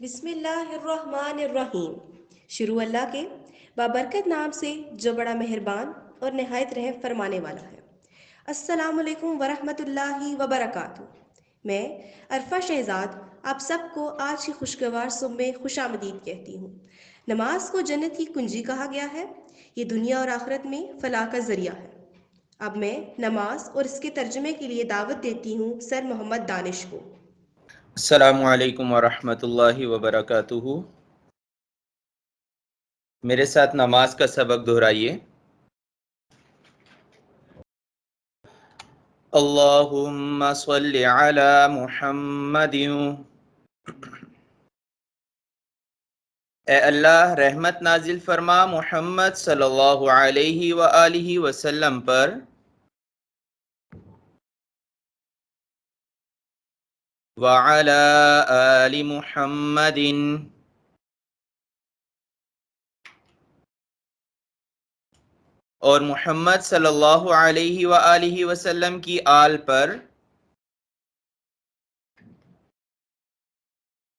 بسم اللہ الرحمن الرحیم۔ شروع اللہ کے بابرکت نام سے جو بڑا مہربان اور نہایت رحم فرمانے والا ہے۔ السلام علیکم ورحمۃ اللہ وبرکاتہ۔ میں عرفہ شہزاد آپ سب کو آج کی خوشگوار صبح میں خوش آمدید کہتی ہوں۔ نماز کو جنت کی کنجی کہا گیا ہے۔ یہ دنیا اور آخرت میں فلاح کا ذریعہ ہے۔ اب میں نماز اور اس کے ترجمے کے لیے دعوت دیتی ہوں سر محمد دانش کو۔ السلام علیکم ورحمۃ اللہ وبرکاتہ۔ میرے ساتھ نماز کا سبق دہرائیے۔ اللہم صلی علی محمد۔ اے اللہ رحمت نازل فرما محمد صلی اللہ علیہ وآلہ وسلم پر۔ وعلی آل محمد۔ اور محمد صلی اللہ علیہ وآلہ وسلم کی آل پر۔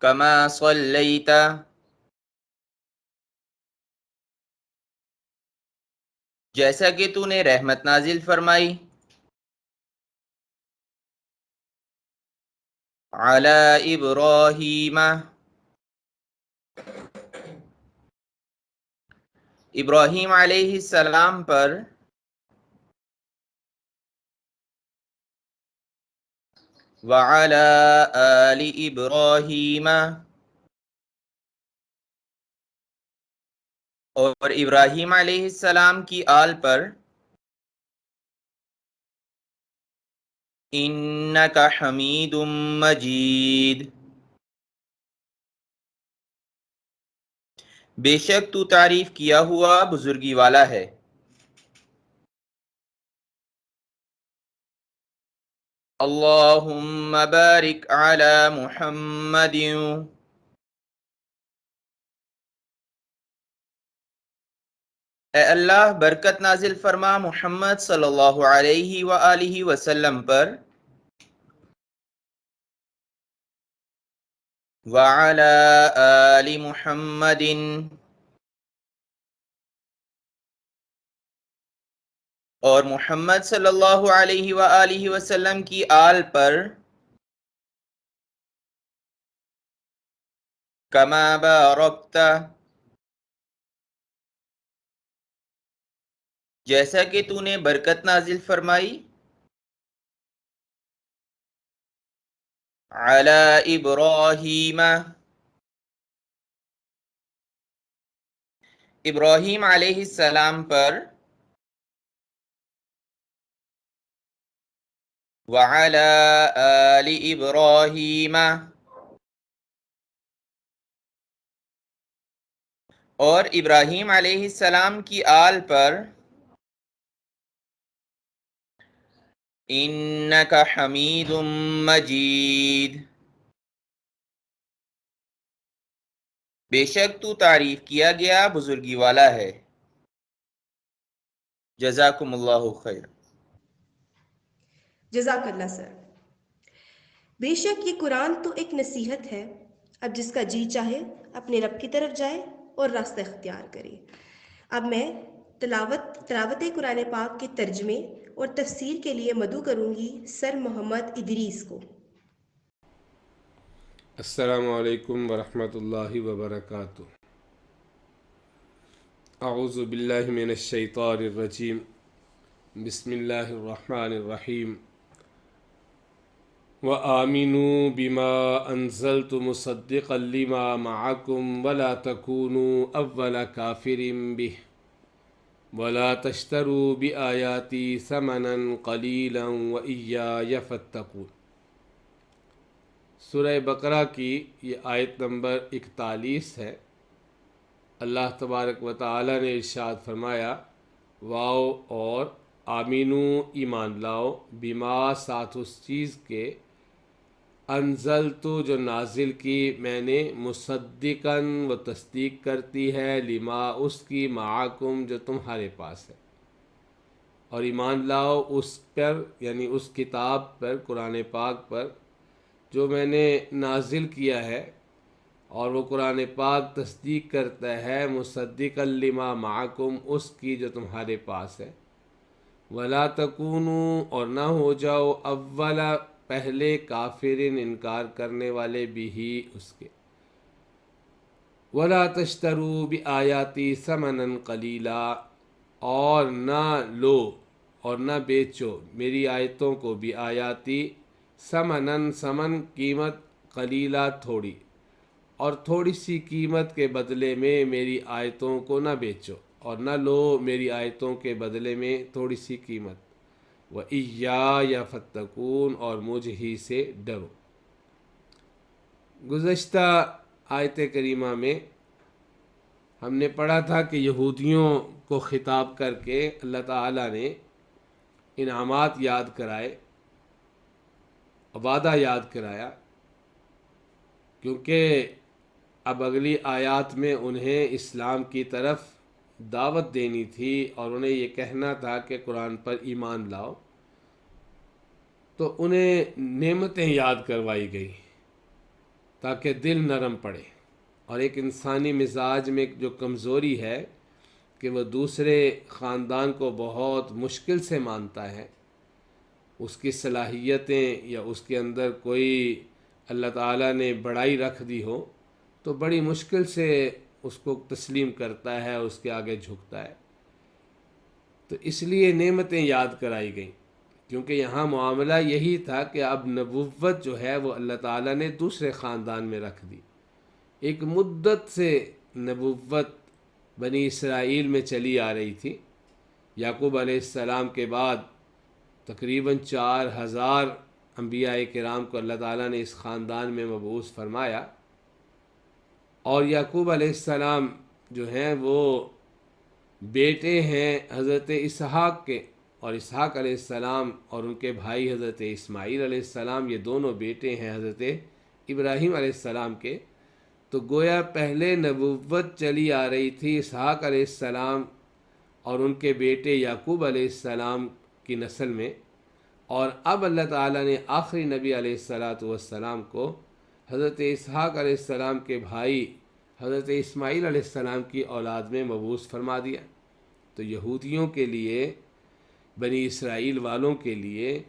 کما صلیت، جیسا کہ تو نے رحمت نازل فرمائی، علی ابراہیم، ابراہیم علیہ السلام پر، وعلی آل ابراہیم، اور ابراہیم علیہ السلام کی آل پر، انک حمید مجید، بے شک تو تعریف کیا ہوا بزرگی والا ہے۔ اللہم بارک علی محمد، اے اللہ برکت نازل فرما محمد صلی اللہ علیہ وآلہ وسلم پر، وعلی آل محمد، اور محمد صلی اللہ علیہ وآلہ وسلم کی آل پر، کما بارکت، جیسا کہ تو نے برکت نازل فرمائی، علی ابراہیم، ابراہیم علیہ السلام پر، وعلی آل ابراہیم، اور ابراہیم علیہ السلام کی آل پر، انک حمید مجید، بے شک تو تعریف کیا گیا بزرگی والا ہے۔ جزاکم اللہ خیر۔ جزاک اللہ سر۔ بے شک یہ قرآن تو ایک نصیحت ہے۔ اب جس کا جی چاہے اپنے رب کی طرف جائے اور راستہ اختیار کرے۔ اب میں تلاوت قرآن پاک کے ترجمے اور تفسیر کے لیے مدعو کروں گی سر محمد ادریس کو۔ السلام علیکم ورحمۃ اللہ وبرکاتہ۔ اعوذ باللہ من الشیطان الرجیم، بسم اللہ الرحمن الرحیم۔ وآمنوا بما انزلت مصدقا لما معکم ولا تکونوا اول کافر به ولا تشتروا بآیاتی ثمنا قلیلا وإیای فاتقون۔ سورہ بقرہ کی یہ آیت نمبر 41 ہے۔ اللہ تبارک و تعالی نے ارشاد فرمایا، واؤ اور آمینو ایمان لاؤ، بما ساتھ اس چیز کے، انزلتو جو نازل کی میں نے، مصدقاً وہ تصدیق کرتی ہے، لما اس کی، معاکم جو تمہارے پاس ہے، اور ایمان لاؤ اس پر یعنی اس کتاب پر، قرآن پاک پر جو میں نے نازل کیا ہے اور وہ قرآن پاک تصدیق کرتا ہے مصدقا لما معکم، اس کی جو تمہارے پاس ہے۔ ولا تکونوا، اور نہ ہو جاؤ اولا پہلے کافرین انکار کرنے والے بھی ہی اس کے۔ ولا تشتروا بآیاتی ثمنا قلیلا، اور نہ لو اور نہ بیچو میری آیتوں کو، بآیاتی ثمنن، ثمن قیمت، قلیلا تھوڑی، اور تھوڑی سی قیمت کے بدلے میں میری آیتوں کو نہ بیچو، اور نہ لو میری آیتوں کے بدلے میں تھوڑی سی قیمت۔ وَإِيَّايَ فَاتَّقُونَ، اور مجھ ہی سے ڈرو۔ گزشتہ آیت کریمہ میں ہم نے پڑھا تھا کہ یہودیوں کو خطاب کر کے اللہ تعالیٰ نے انعامات یاد کرائے، وعدہ یاد کرایا، کیونکہ اب اگلی آیات میں انہیں اسلام کی طرف دعوت دینی تھی اور انہیں یہ کہنا تھا کہ قرآن پر ایمان لاؤ، تو انہیں نعمتیں یاد کروائی گئی تاکہ دل نرم پڑے۔ اور ایک انسانی مزاج میں جو کمزوری ہے کہ وہ دوسرے خاندان کو بہت مشکل سے مانتا ہے، اس کی صلاحیتیں یا اس کے اندر کوئی اللہ تعالیٰ نے بڑائی رکھ دی ہو تو بڑی مشکل سے اس کو تسلیم کرتا ہے، اس کے آگے جھکتا ہے۔ تو اس لیے نعمتیں یاد کرائی گئیں، کیونکہ یہاں معاملہ یہی تھا کہ اب نبوت جو ہے وہ اللہ تعالیٰ نے دوسرے خاندان میں رکھ دی۔ ایک مدت سے نبوت بنی اسرائیل میں چلی آ رہی تھی۔ یعقوب علیہ السلام کے بعد تقریباً 4000 انبیاء کرام کو اللہ تعالیٰ نے اس خاندان میں مبعوث فرمایا، اور یعقوب علیہ السلام جو ہیں وہ بیٹے ہیں حضرت اسحاق کے، اور اسحاق علیہ السلام اور ان کے بھائی حضرت اسماعیل علیہ السلام، یہ دونوں بیٹے ہیں حضرت ابراہیم علیہ السلام کے۔ تو گویا پہلے نبوت چلی آ رہی تھی اسحاق علیہ السلام اور ان کے بیٹے یعقوب علیہ السلام کی نسل میں، اور اب اللہ تعالیٰ نے آخری نبی علیہ السلام کو حضرت اسحاق علیہ السلام کے بھائی حضرت اسماعیل علیہ السلام کی اولاد میں مبعوث فرما دیا۔ تو یہودیوں کے لیے، بنی اسرائیل والوں کے لیے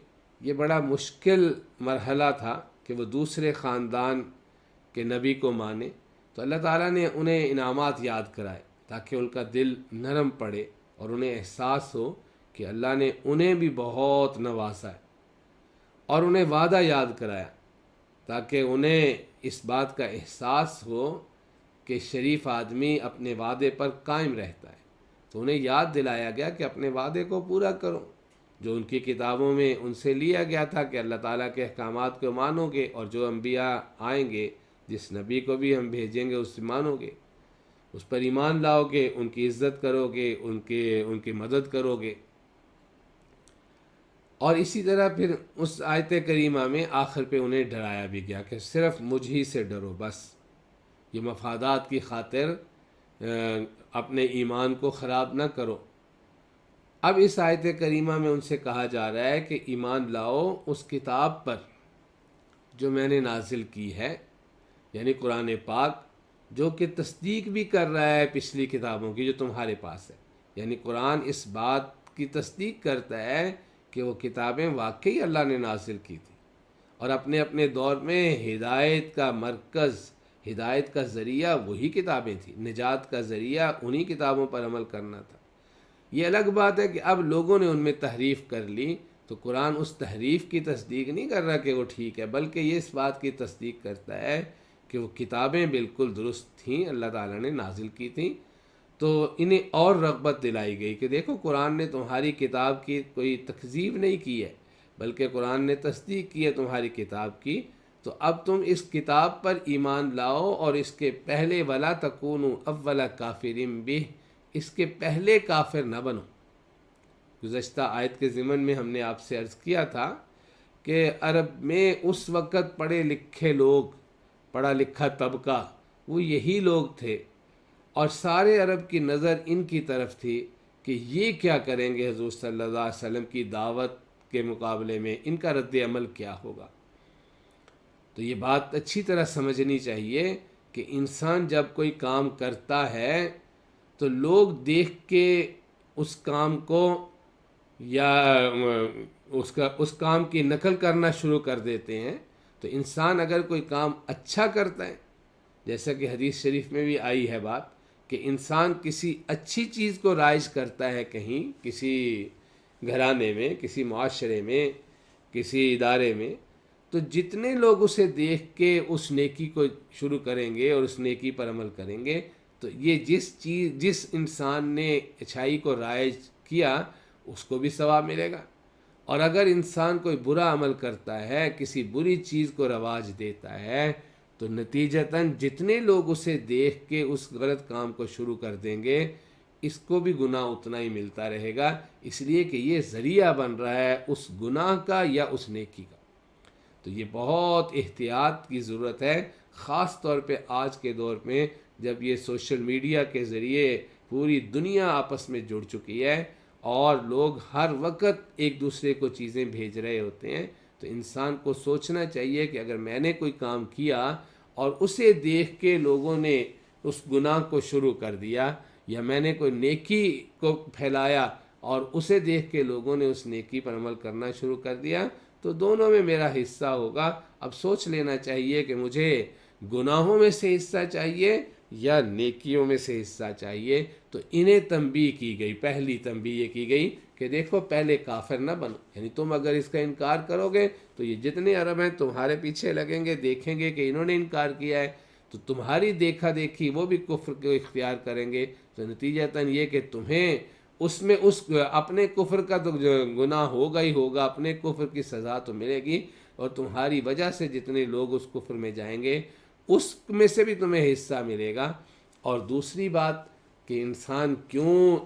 یہ بڑا مشکل مرحلہ تھا کہ وہ دوسرے خاندان کے نبی کو مانے۔ تو اللہ تعالیٰ نے انہیں انعامات یاد کرائے تاکہ ان کا دل نرم پڑے اور انہیں احساس ہو کہ اللہ نے انہیں بھی بہت نوازا ہے، اور انہیں وعدہ یاد کرایا تاکہ انہیں اس بات کا احساس ہو کہ شریف آدمی اپنے وعدے پر قائم رہتا ہے۔ تو انہیں یاد دلایا گیا کہ اپنے وعدے کو پورا کرو، جو ان کی کتابوں میں ان سے لیا گیا تھا کہ اللہ تعالیٰ کے احکامات کو مانو گے، اور جو انبیاء آئیں گے، جس نبی کو بھی ہم بھیجیں گے، اس سے مانو گے، اس پر ایمان لاؤ گے، ان کی عزت کرو گے، ان کی مدد کرو گے۔ اور اسی طرح پھر اس آیت کریمہ میں آخر پہ انہیں ڈرایا بھی گیا کہ صرف مجھ ہی سے ڈرو، بس یہ مفادات کی خاطر اپنے ایمان کو خراب نہ کرو۔ اب اس آیت کریمہ میں ان سے کہا جا رہا ہے کہ ایمان لاؤ اس کتاب پر جو میں نے نازل کی ہے، یعنی قرآن پاک، جو کہ تصدیق بھی کر رہا ہے پچھلی کتابوں کی جو تمہارے پاس ہے۔ یعنی قرآن اس بات کی تصدیق کرتا ہے کہ وہ کتابیں واقعی اللہ نے نازل کی تھی، اور اپنے اپنے دور میں ہدایت کا مرکز، ہدایت کا ذریعہ وہی کتابیں تھیں، نجات کا ذریعہ انہی کتابوں پر عمل کرنا تھا۔ یہ الگ بات ہے کہ اب لوگوں نے ان میں تحریف کر لی، تو قرآن اس تحریف کی تصدیق نہیں کر رہا کہ وہ ٹھیک ہے، بلکہ یہ اس بات کی تصدیق کرتا ہے کہ وہ کتابیں بالکل درست تھیں، اللہ تعالیٰ نے نازل کی تھیں۔ تو انہیں اور رغبت دلائی گئی کہ دیکھو قرآن نے تمہاری کتاب کی کوئی تکذیب نہیں کی ہے، بلکہ قرآن نے تصدیق کی ہے تمہاری کتاب کی، تو اب تم اس کتاب پر ایمان لاؤ، اور اس کے پہلے وَلَا تَكُونُوا أَوَّلَ كَافِرٍ بِهِ، اس کے پہلے کافر نہ بنو۔ گزشتہ آیت کے ضمن میں ہم نے آپ سے عرض کیا تھا کہ عرب میں اس وقت پڑھے لکھے لوگ، پڑھا لکھا طبقہ، وہ یہی لوگ تھے، اور سارے عرب کی نظر ان کی طرف تھی کہ یہ کیا کریں گے حضور صلی اللہ علیہ وسلم کی دعوت کے مقابلے میں، ان کا رد عمل کیا ہوگا۔ تو یہ بات اچھی طرح سمجھنی چاہیے کہ انسان جب کوئی کام کرتا ہے تو لوگ دیکھ کے اس کام کو یا اس کام کی نقل کرنا شروع کر دیتے ہیں. تو انسان اگر کوئی کام اچھا کرتا ہے، جیسا کہ حدیث شریف میں بھی آئی ہے بات کہ انسان کسی اچھی چیز کو رائج کرتا ہے کہیں، کسی گھرانے میں، کسی معاشرے میں، کسی ادارے میں، تو جتنے لوگ اسے دیکھ کے اس نیکی کو شروع کریں گے اور اس نیکی پر عمل کریں گے، تو یہ جس انسان نے اچھائی کو رائج کیا اس کو بھی ثواب ملے گا. اور اگر انسان کوئی برا عمل کرتا ہے، کسی بری چیز کو رواج دیتا ہے، تو نتیجتاً جتنے لوگ اسے دیکھ کے اس غلط کام کو شروع کر دیں گے، اس کو بھی گناہ اتنا ہی ملتا رہے گا، اس لیے کہ یہ ذریعہ بن رہا ہے اس گناہ کا یا اس نیکی کا. تو یہ بہت احتیاط کی ضرورت ہے، خاص طور پہ آج کے دور میں جب یہ سوشل میڈیا کے ذریعے پوری دنیا آپس میں جڑ چکی ہے اور لوگ ہر وقت ایک دوسرے کو چیزیں بھیج رہے ہوتے ہیں. تو انسان کو سوچنا چاہیے کہ اگر میں نے کوئی کام کیا اور اسے دیکھ کے لوگوں نے اس گناہ کو شروع کر دیا، یا میں نے کوئی نیکی کو پھیلایا اور اسے دیکھ کے لوگوں نے اس نیکی پر عمل کرنا شروع کر دیا، تو دونوں میں میرا حصہ ہوگا. اب سوچ لینا چاہیے کہ مجھے گناہوں میں سے حصہ چاہیے یا نیکیوں میں سے حصہ چاہیے. تو انہیں تنبیہ کی گئی، پہلی تنبیہ یہ کی گئی کہ دیکھو پہلے کافر نہ بنو، یعنی تم اگر اس کا انکار کرو گے تو یہ جتنے عرب ہیں تمہارے پیچھے لگیں گے، دیکھیں گے کہ انہوں نے انکار کیا ہے، تو تمہاری دیکھا دیکھی وہ بھی کفر کو اختیار کریں گے. تو نتیجتاً یہ کہ تمہیں اس میں اپنے کفر کا تو گناہ ہوگا ہی ہوگا، اپنے کفر کی سزا تو ملے گی، اور تمہاری وجہ سے جتنے لوگ اس کفر میں جائیں گے اس میں سے بھی تمہیں حصہ ملے گا. اور دوسری بات کہ انسان کیوں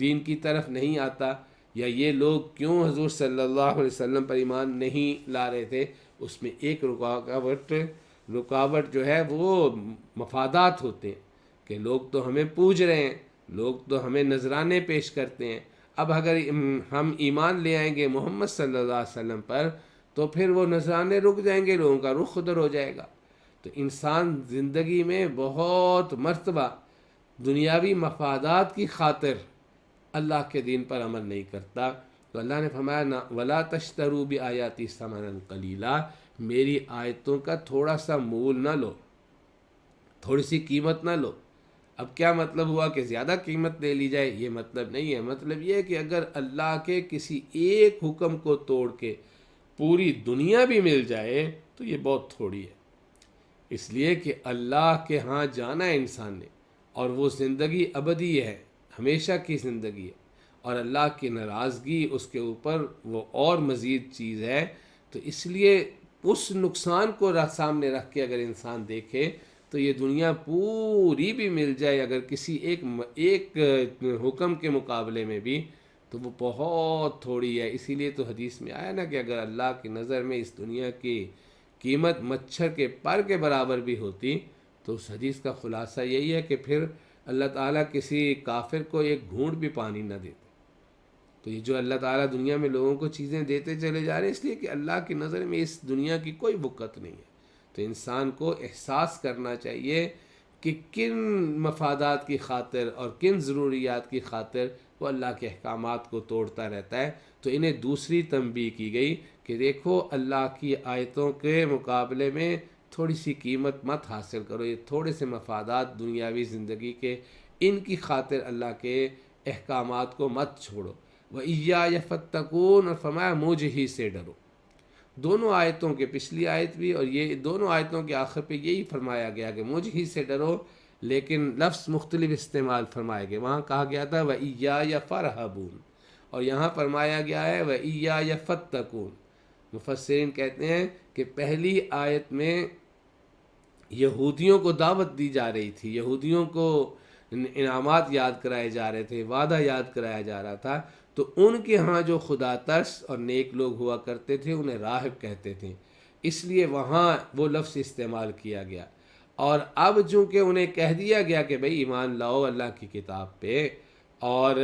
دین کی طرف نہیں آتا، یا یہ لوگ کیوں حضور صلی اللہ علیہ وسلم پر ایمان نہیں لا رہے تھے، اس میں ایک رکاوٹ جو ہے وہ مفادات ہوتے ہیں کہ لوگ تو ہمیں پوج رہے ہیں، لوگ تو ہمیں نذرانے پیش کرتے ہیں. اب اگر ہم ایمان لے آئیں گے محمد صلی اللہ علیہ وسلم پر تو پھر وہ نذرانے رک جائیں گے، لوگوں کا رخ ادھر ہو جائے گا. تو انسان زندگی میں بہت مرتبہ دنیاوی مفادات کی خاطر اللہ کے دین پر عمل نہیں کرتا. تو اللہ نے فرمایا وَلَا تَشْتَرُوا بِآيَاتِي ثَمَنًا قَلِيلًا، میری آیتوں کا تھوڑا سا مول نہ لو، تھوڑی سی قیمت نہ لو. اب کیا مطلب ہوا کہ زیادہ قیمت لے لی جائے؟ یہ مطلب نہیں ہے. مطلب یہ ہے کہ اگر اللہ کے کسی ایک حکم کو توڑ کے پوری دنیا بھی مل جائے تو یہ بہت تھوڑی ہے، اس لیے کہ اللہ کے ہاں جانا ہے انسان نے، اور وہ زندگی ابدی ہے، ہمیشہ کی زندگی ہے، اور اللہ کی ناراضگی اس کے اوپر وہ اور مزید چیز ہے. تو اس لیے اس نقصان کو سامنے رکھ کے اگر انسان دیکھے تو یہ دنیا پوری بھی مل جائے اگر کسی ایک حکم کے مقابلے میں بھی، تو وہ بہت تھوڑی ہے. اسی لیے تو حدیث میں آیا نا کہ اگر اللہ کی نظر میں اس دنیا کی قیمت مچھر کے پر کے برابر بھی ہوتی تو اس حدیث کا خلاصہ یہی ہے کہ پھر اللہ تعالیٰ کسی کافر کو ایک گھونٹ بھی پانی نہ دیتے. تو یہ جو اللہ تعالیٰ دنیا میں لوگوں کو چیزیں دیتے چلے جا رہے ہیں اس لیے کہ اللہ کی نظر میں اس دنیا کی کوئی وقت نہیں ہے. تو انسان کو احساس کرنا چاہیے کہ کن مفادات کی خاطر اور کن ضروریات کی خاطر وہ اللہ کے احکامات کو توڑتا رہتا ہے. تو انہیں دوسری تنبیہ کی گئی کہ دیکھو اللہ کی آیتوں کے مقابلے میں تھوڑی سی قیمت مت حاصل کرو، یہ تھوڑے سے مفادات دنیاوی زندگی کے، ان کی خاطر اللہ کے احکامات کو مت چھوڑو. وَإِيَّايَ فَاتَّقُونَ، اور فرمایا مجھ ہی سے ڈرو. دونوں آیتوں کے، پچھلی آیت بھی اور یہ دونوں آیتوں کے آخر پہ یہی فرمایا گیا کہ مجھ ہی سے ڈرو، لیکن لفظ مختلف استعمال فرمائے گئے. وہاں کہا گیا تھا وَإِيَّايَ فَارْهَبُونَ، اور یہاں فرمایا گیا ہے وَإِيَّايَ فَاتَّقُونَ. مفسرین کہتے ہیں کہ پہلی آیت میں یہودیوں کو دعوت دی جا رہی تھی، یہودیوں کو انعامات یاد کرائے جا رہے تھے، وعدہ یاد کرایا جا رہا تھا. تو ان کے ہاں جو خدا ترس اور نیک لوگ ہوا کرتے تھے انہیں راہب کہتے تھے، اس لیے وہاں وہ لفظ استعمال کیا گیا. اور اب چونکہ انہیں کہہ دیا گیا کہ بھئی ایمان لاؤ اللہ کی کتاب پہ اور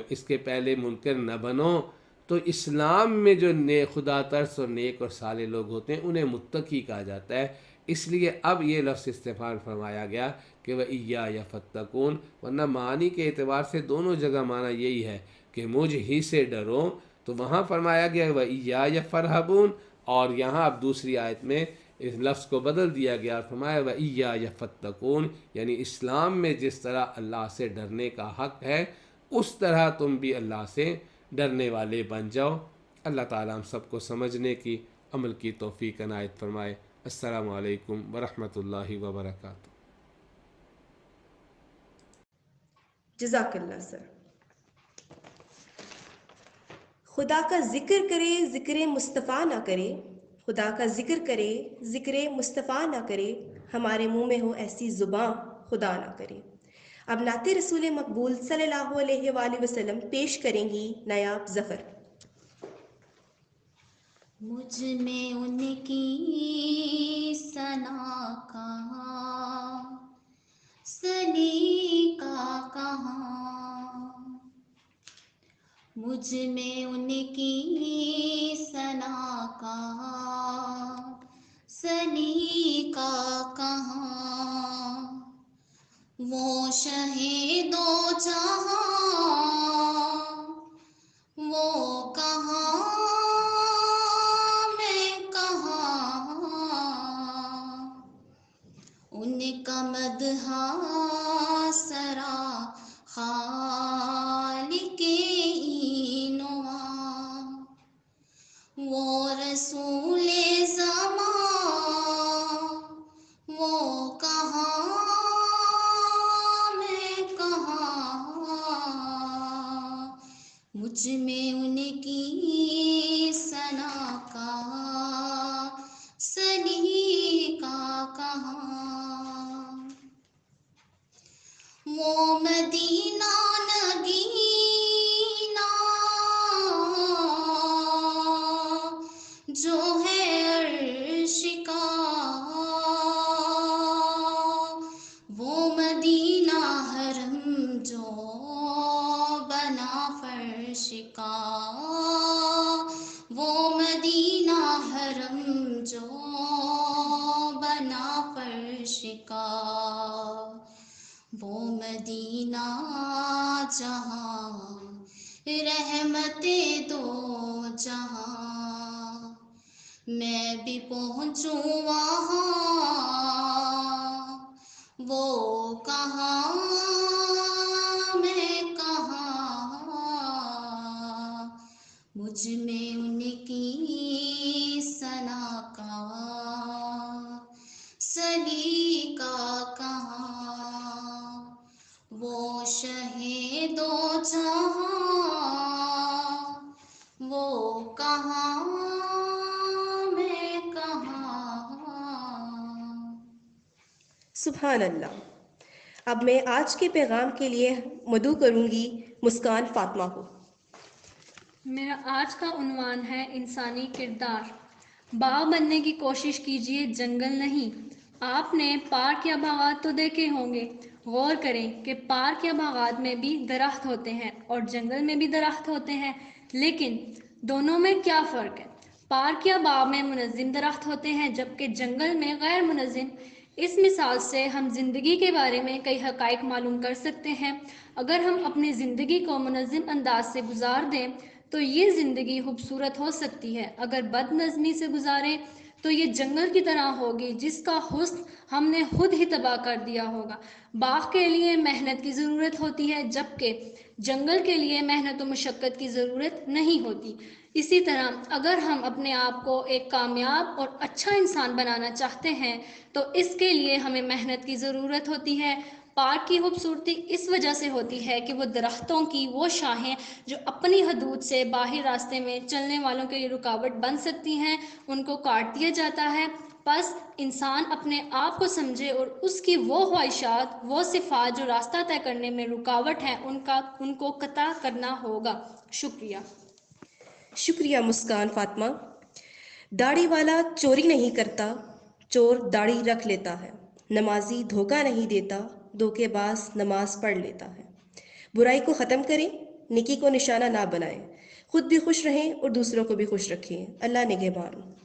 اس کے پہلے منکر نہ بنو، تو اسلام میں جو خدا ترس اور نیک اور صالح لوگ ہوتے ہیں انہیں متقی کہا جاتا ہے. اس لیے اب یہ لفظ استعمال فرمایا گیا کہ وَإِيَّايَ فَاتَّقُونَ، ورنہ معنی کے اعتبار سے دونوں جگہ معنی یہی ہے کہ مجھ ہی سے ڈرو، تو وہاں فرمایا گیا وَإِيَّايَ فَارْهَبُونَ، اور یہاں اب دوسری آیت میں اس لفظ کو بدل دیا گیا، فرمایا وَإِيَّايَ فَاتَّقُونَ، یعنی اسلام میں جس طرح اللہ سے ڈرنے کا حق ہے اس طرح تم بھی اللہ سے ڈرنے والے بن جاؤ۔ اللہ تعالیٰ ہم سب کو سمجھنے کی، عمل کی توفیق عنایت فرمائے۔ السلام علیکم ورحمۃ اللہ وبرکاتہ۔ جزاک اللہ سر۔ خدا کا ذکر کرے ذکر مصطفیٰ نہ کرے، خدا کا ذکر کرے ذکر مصطفیٰ نہ کرے، ہمارے منہ میں ہو ایسی زباں خدا نہ کرے۔ اب نعت رسول مقبول صلی اللہ علیہ وآلہ وسلم پیش کریں گی نایاب ظفر۔ مجھ میں ان کی ثنا کہاں، سلیقہ کہاں، مجھ میں ان کی ثنا کہاں، سلیقہ کہاں، وہ شہید و جہاں وہ کہاں، میں کہاں، ان کا مدحہ سرا خالق اینوا، وہ رسول زمان وہ کہاں، میں کہاں، مجھ میں ان کی ثنا کا سلیقہ کہاں، وہ مدینہ نگینا جو ہے عرش کا، وہ مدینہ حرم جو بنا فرش کا، وہ مدینہ حرم جو بنا فرش کا، وہ مدینہ جہاں رحمت دو جہاں، میں بھی پہنچوں وہاں، وہ کہاں، میں کہاں، مجھ میں ان کی ثنا کا سلیقہ کہاں، وہ شہید و جہاں وہ کہاں، میں کہاں۔ سبحان اللہ۔ اب میں آج کے پیغام کے لیے مدعو کروں گی مسکان فاطمہ کو۔ میرا آج کا عنوان ہے انسانی کردار۔ باغ بننے کی کوشش کیجیے، جنگل نہیں۔ آپ نے پارک یا باغات تو دیکھے ہوں گے، غور کریں کہ پارک یا باغات میں بھی درخت ہوتے ہیں اور جنگل میں بھی درخت ہوتے ہیں، لیکن دونوں میں کیا فرق ہے؟ پارک یا باغ میں منظم درخت ہوتے ہیں جبکہ جنگل میں غیر منظم۔ اس مثال سے ہم زندگی کے بارے میں کئی حقائق معلوم کر سکتے ہیں۔ اگر ہم اپنی زندگی کو منظم انداز سے گزار دیں تو یہ زندگی خوبصورت ہو سکتی ہے، اگر بد نظمی سے گزاریں تو یہ جنگل کی طرح ہوگی جس کا حسن ہم نے خود ہی تباہ کر دیا ہوگا۔ باغ کے لیے محنت کی ضرورت ہوتی ہے جبکہ جنگل کے لیے محنت و مشقت کی ضرورت نہیں ہوتی۔ اسی طرح اگر ہم اپنے آپ کو ایک کامیاب اور اچھا انسان بنانا چاہتے ہیں تو اس کے لیے ہمیں محنت کی ضرورت ہوتی ہے۔ پارک کی خوبصورتی اس وجہ سے ہوتی ہے کہ وہ درختوں کی وہ شاخیں جو اپنی حدود سے باہر راستے میں چلنے والوں کے لیے رکاوٹ بن سکتی ہیں، ان کو کاٹ دیا جاتا ہے۔ بس انسان اپنے آپ کو سمجھے اور اس کی وہ خواہشات، وہ صفات جو راستہ طے کرنے میں رکاوٹ ہیں، ان کو قطع کرنا ہوگا۔ شکریہ۔ شکریہ مسکان فاطمہ۔ داڑھی والا چوری نہیں کرتا، چور داڑھی رکھ لیتا ہے۔ نمازی دھوکہ نہیں دیتا، دھوکے باز نماز پڑھ لیتا ہے۔ برائی کو ختم کریں، نیکی کو نشانہ نہ بنائیں، خود بھی خوش رہیں اور دوسروں کو بھی خوش رکھیں۔ اللہ نگہبان۔